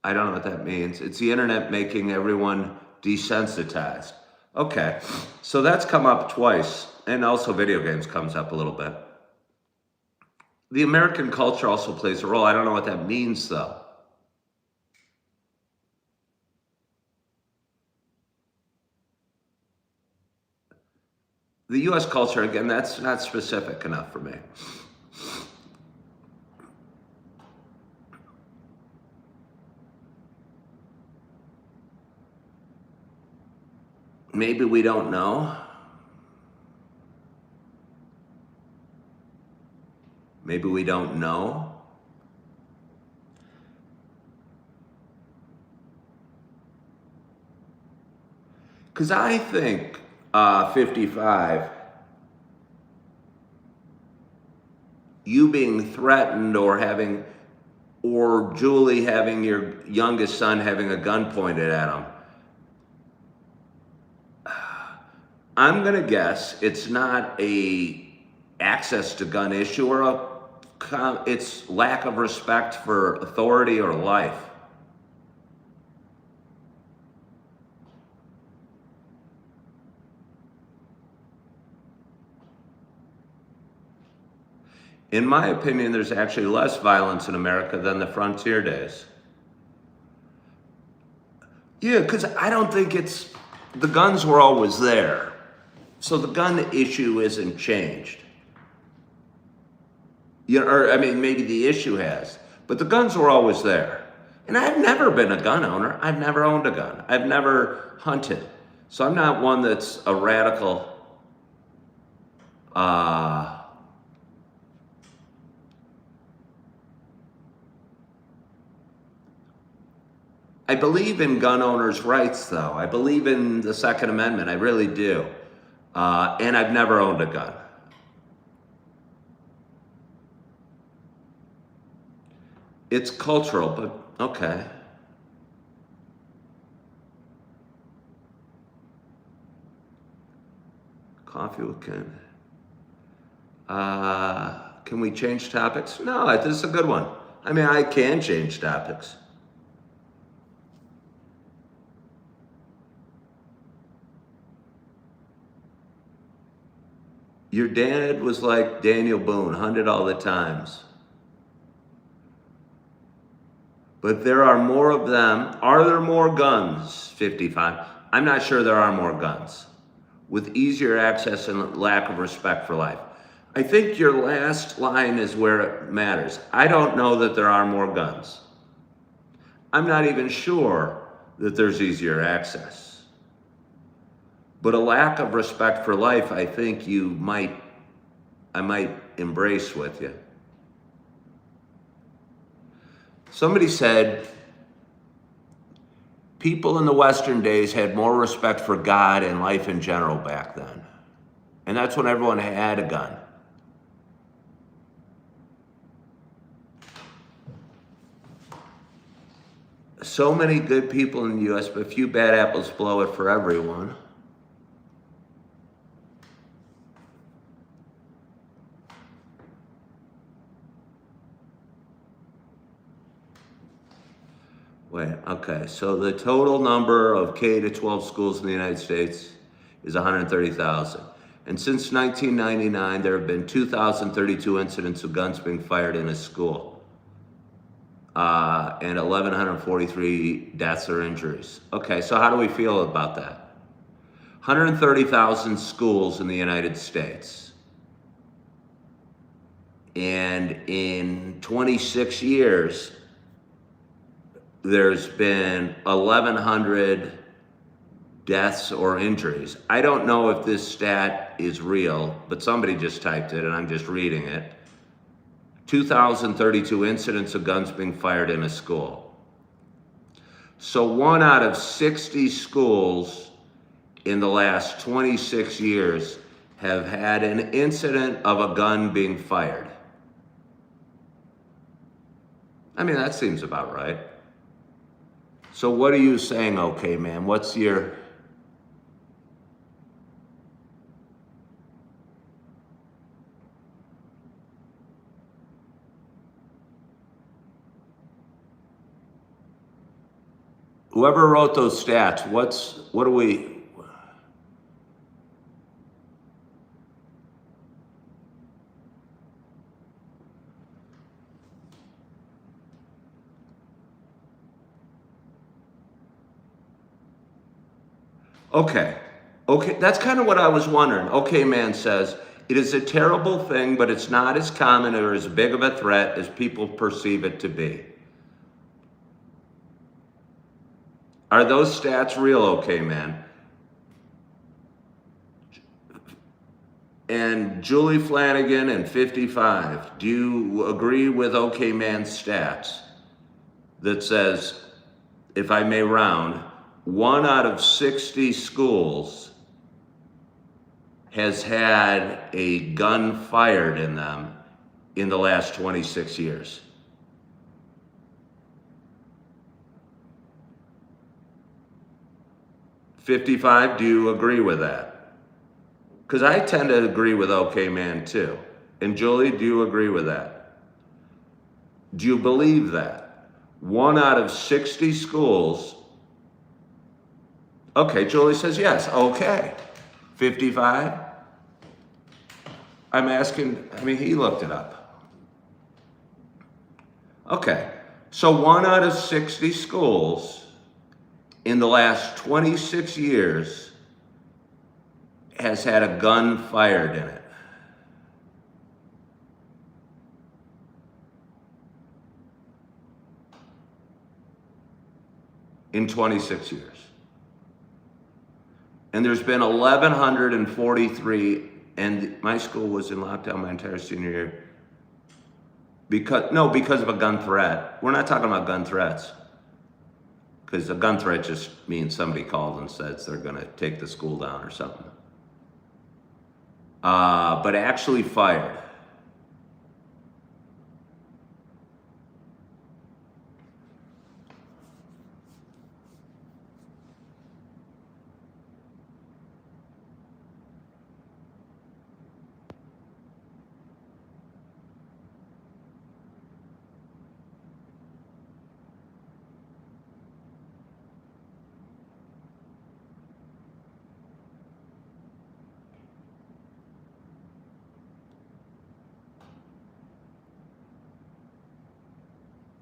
I don't know what that means. It's the internet making everyone desensitized. Okay, so that's come up twice, and also video games comes up a little bit. The American culture also plays a role. I don't know what that means, though. The U.S. culture, again, that's not specific enough for me. Maybe we don't know. Maybe we don't know. Because I think 55, you being threatened or having, or Julie having your youngest son having a gun pointed at him, I'm gonna guess it's not a access to gun issue, or it's lack of respect for authority or life. In my opinion, there's actually less violence in America than the frontier days. Yeah, because I don't think the guns were always there. So the gun issue isn't changed. Maybe the issue has, but the guns were always there. And I've never been a gun owner. I've never owned a gun. I've never hunted. So I'm not one that's a radical, I believe in gun owners' rights, though. I believe in the Second Amendment. I really do. And I've never owned a gun. It's cultural, but okay. Coffee with Ken. Can we change topics? No, this is a good one. I mean, I can change topics. Your dad was like Daniel Boone, hunted all the times. But there are more of them. Are there more guns? 55. I'm not sure there are more guns. With easier access and lack of respect for life. I think your last line is where it matters. I don't know that there are more guns. I'm not even sure that there's easier access. But a lack of respect for life, I think I might embrace with you. Somebody said, people in the Western days had more respect for God and life in general back then. And that's when everyone had a gun. So many good people in the US, but few bad apples blow it for everyone. Wait, okay, so the total number of K to 12 schools in the United States is 130,000. And since 1999, there have been 2,032 incidents of guns being fired in a school. And 1,143 deaths or injuries. Okay, so how do we feel about that? 130,000 schools in the United States. And in 26 years, there's been 1,100 deaths or injuries. I don't know if this stat is real, but somebody just typed it and I'm just reading it. 2,032 incidents of guns being fired in a school. So 1 out of 60 schools in the last 26 years have had an incident of a gun being fired. I mean, that seems about right. So what are you saying, okay, man? What's your... Whoever wrote those stats, what do we... Okay, that's kind of what I was wondering. Okay, man says, it is a terrible thing, but it's not as common or as big of a threat as people perceive it to be. Are those stats real, okay, man? And Julie Flanagan and 55, do you agree with okay, man's stats that says, if I may round, 1 out of 60 schools has had a gun fired in them in the last 26 years? $55, do you agree with that? Because I tend to agree with okay, man, too. And Julie, do you agree with that? Do you believe that? 1 out of 60 schools. Okay, Julie says yes. Okay. 55? I'm asking, I mean, he looked it up. Okay, so 1 out of 60 schools in the last 26 years has had a gun fired in it. In 26 years. And there's been 1,143, and my school was in lockdown my entire senior year. Because of a gun threat. We're not talking about gun threats. Because a gun threat just means somebody called and says they're gonna take the school down or something. But actually fired.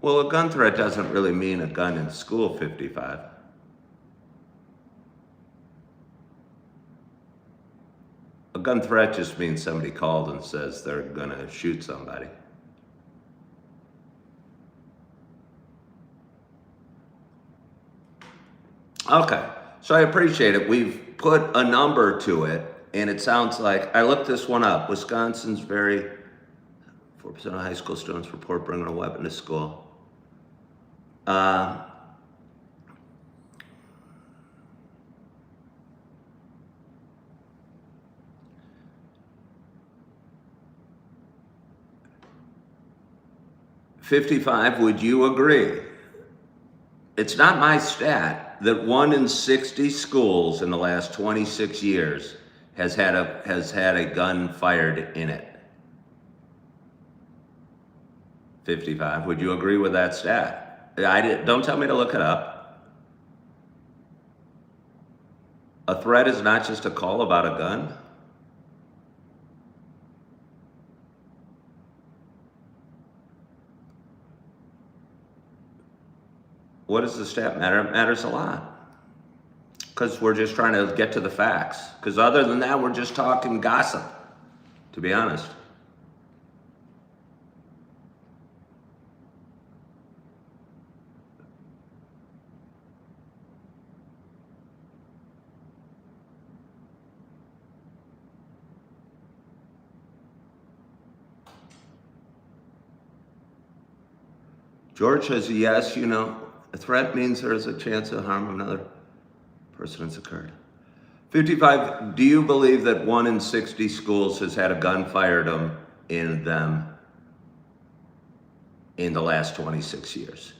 Well, a gun threat doesn't really mean a gun in school, 55. A gun threat just means somebody called and says they're gonna shoot somebody. Okay, so I appreciate it. We've put a number to it, and it sounds like, I looked this one up. Wisconsin's 4% of high school students report bringing a weapon to school. 55, would you agree? It's not my stat that 1 in 60 schools in the last 26 years has had a gun fired in it. 55, would you agree with that stat? Don't tell me to look it up. A threat is not just a call about a gun. What does the stat matter? It matters a lot. Because we're just trying to get to the facts. Because other than that, we're just talking gossip, to be honest. George says, yes, a threat means there is a chance of harm of another person has occurred. 55, do you believe that 1 in 60 schools has had a gun fired in them in the last 26 years?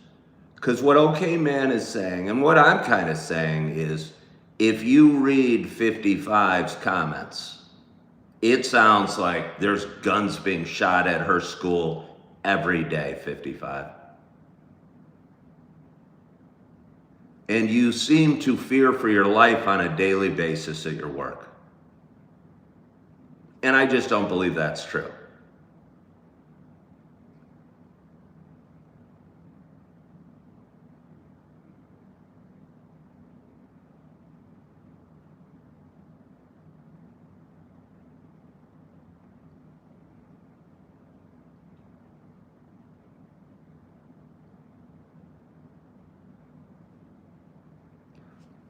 Because what OK Man is saying, and what I'm kind of saying is, if you read 55's comments, it sounds like there's guns being shot at her school every day, 55. And you seem to fear for your life on a daily basis at your work. And I just don't believe that's true.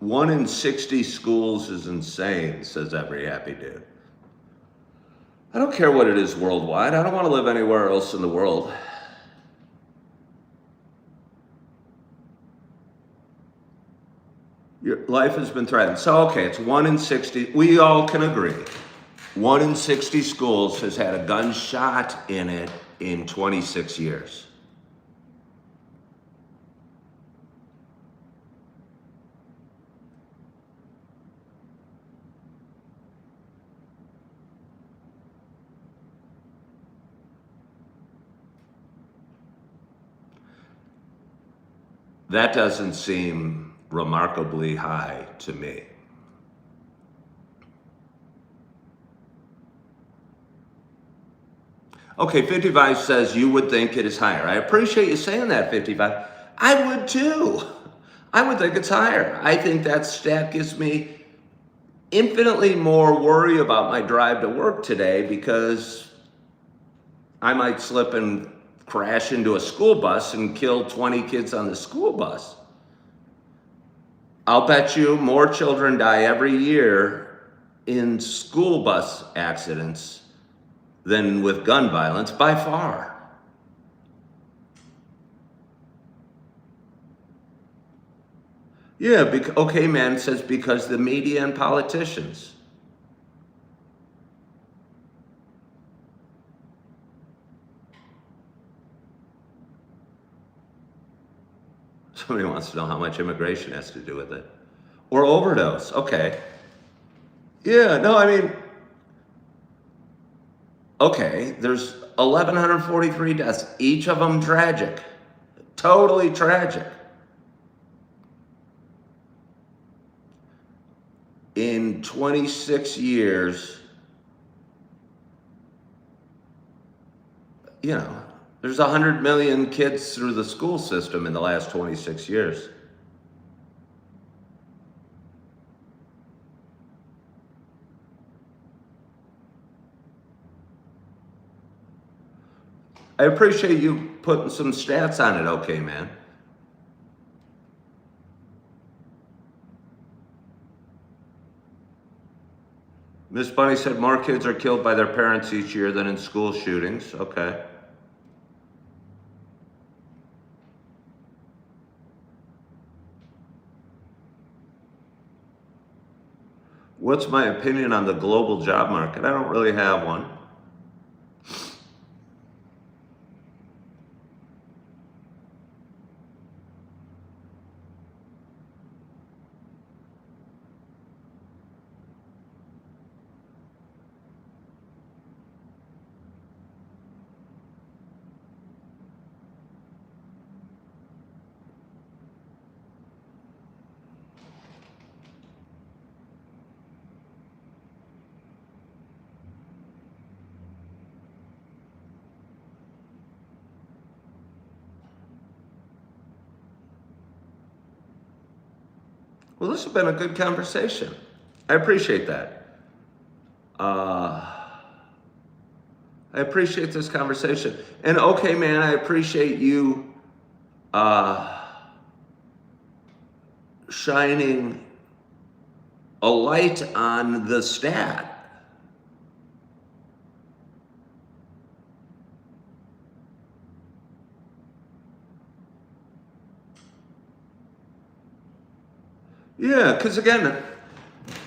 One in 60 schools is insane, says every happy dude. I don't care what it is worldwide. I don't want to live anywhere else in the world. Your life has been threatened. So, okay, it's 1 in 60. We all can agree. 1 in 60 schools has had a gunshot in it in 26 years. That doesn't seem remarkably high to me. Okay, 55 says you would think it is higher. I appreciate you saying that, 55. I would too. I would think it's higher. I think that stat gives me infinitely more worry about my drive to work today because I might slip and crash into a school bus and kill 20 kids on the school bus. I'll bet you more children die every year in school bus accidents than with gun violence by far. Yeah, okay, man says because the media and politicians. Somebody wants to know how much immigration has to do with it. Or overdose, okay. Yeah, no, I mean, okay, there's 1,143 deaths, each of them tragic, totally tragic. In 26 years, you know, there's 100 million kids through the school system in the last 26 years. I appreciate you putting some stats on it, okay, man. Miss Bunny said more kids are killed by their parents each year than in school shootings. Okay. What's my opinion on the global job market? I don't really have one. Well, this has been a good conversation. I appreciate that. I appreciate this conversation. And okay, man, I appreciate you shining a light on the stat. Yeah, because again,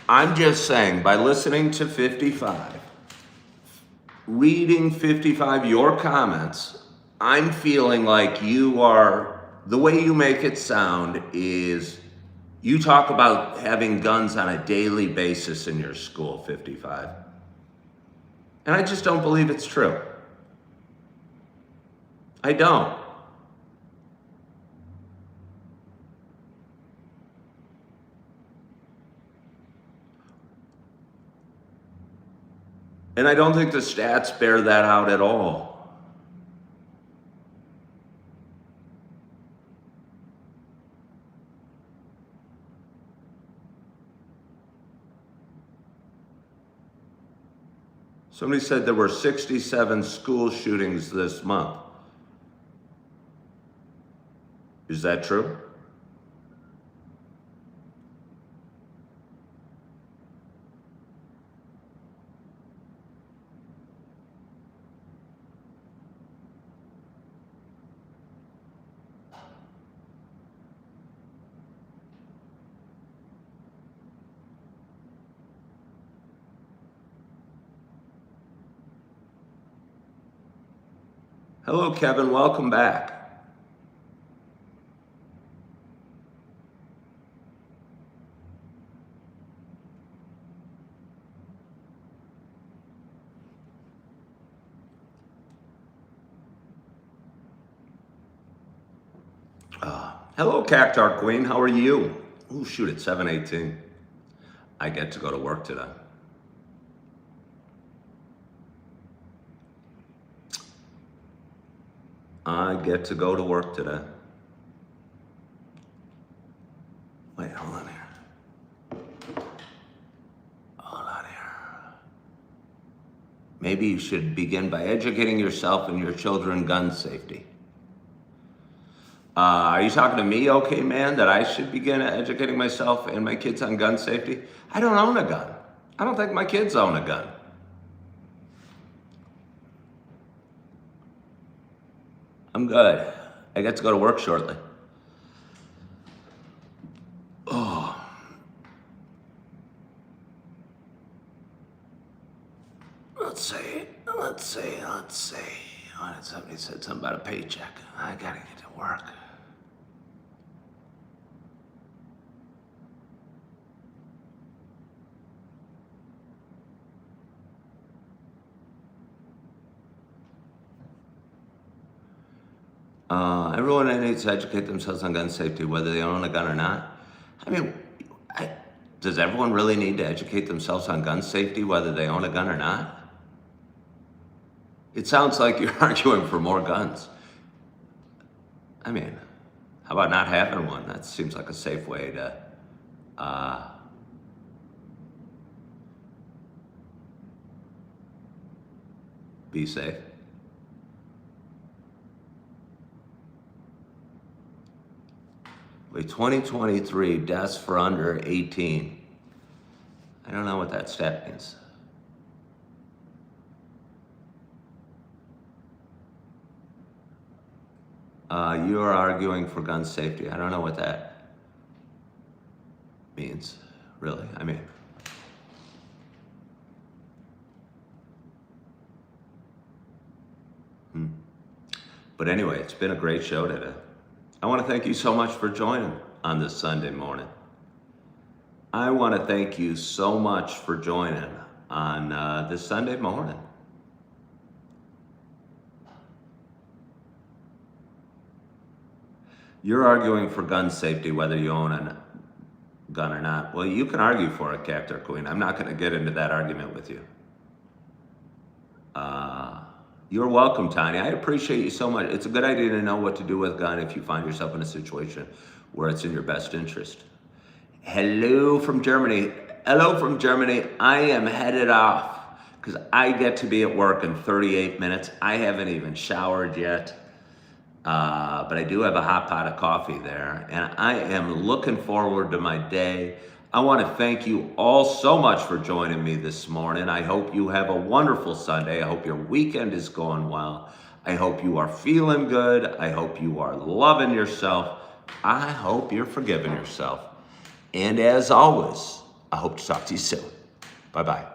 I'm just saying, by listening to 55, reading 55, your comments, I'm feeling like you are, the way you make it sound is, you talk about having guns on a daily basis in your school, 55. And I just don't believe it's true. I don't. And I don't think the stats bear that out at all. Somebody said there were 67 school shootings this month. Is that true? Hello, Kevin. Welcome back. Hello, Cactar Queen. How are you? Ooh, shoot, it's 7:18. I get to go to work today. I get to go to work today. Wait, hold on here. Hold on here. Maybe you should begin by educating yourself and your children gun safety. Are you talking to me, okay, man, that I should begin educating myself and my kids on gun safety? I don't own a gun. I don't think my kids own a gun. I'm good. I get to go to work shortly. Oh. Let's see. Somebody said something about a paycheck. I gotta get to work. Everyone needs to educate themselves on gun safety, whether they own a gun or not. I mean, does everyone really need to educate themselves on gun safety, whether they own a gun or not? It sounds like you're arguing for more guns. I mean, how about not having one? That seems like a safe way to be safe. Wait, 2023 deaths for under 18. I don't know what that stat means. You are arguing for gun safety. I don't know what that means, really. I mean, but anyway, it's been a great show today. I want to thank you so much for joining on this Sunday morning. I want to thank you so much for joining on this Sunday morning. You're arguing for gun safety, whether you own a gun or not. Well, you can argue for it, Cactor Queen. I'm not going to get into that argument with you. You're welcome, Tiny. I appreciate you so much. It's a good idea to know what to do with a gun if you find yourself in a situation where it's in your best interest. Hello from Germany. Hello from Germany. I am headed off because I get to be at work in 38 minutes. I haven't even showered yet. But I do have a hot pot of coffee there, and I am looking forward to my day. I want to thank you all so much for joining me this morning. I hope you have a wonderful Sunday. I hope your weekend is going well. I hope you are feeling good. I hope you are loving yourself. I hope you're forgiving yourself. And as always, I hope to talk to you soon. Bye-bye.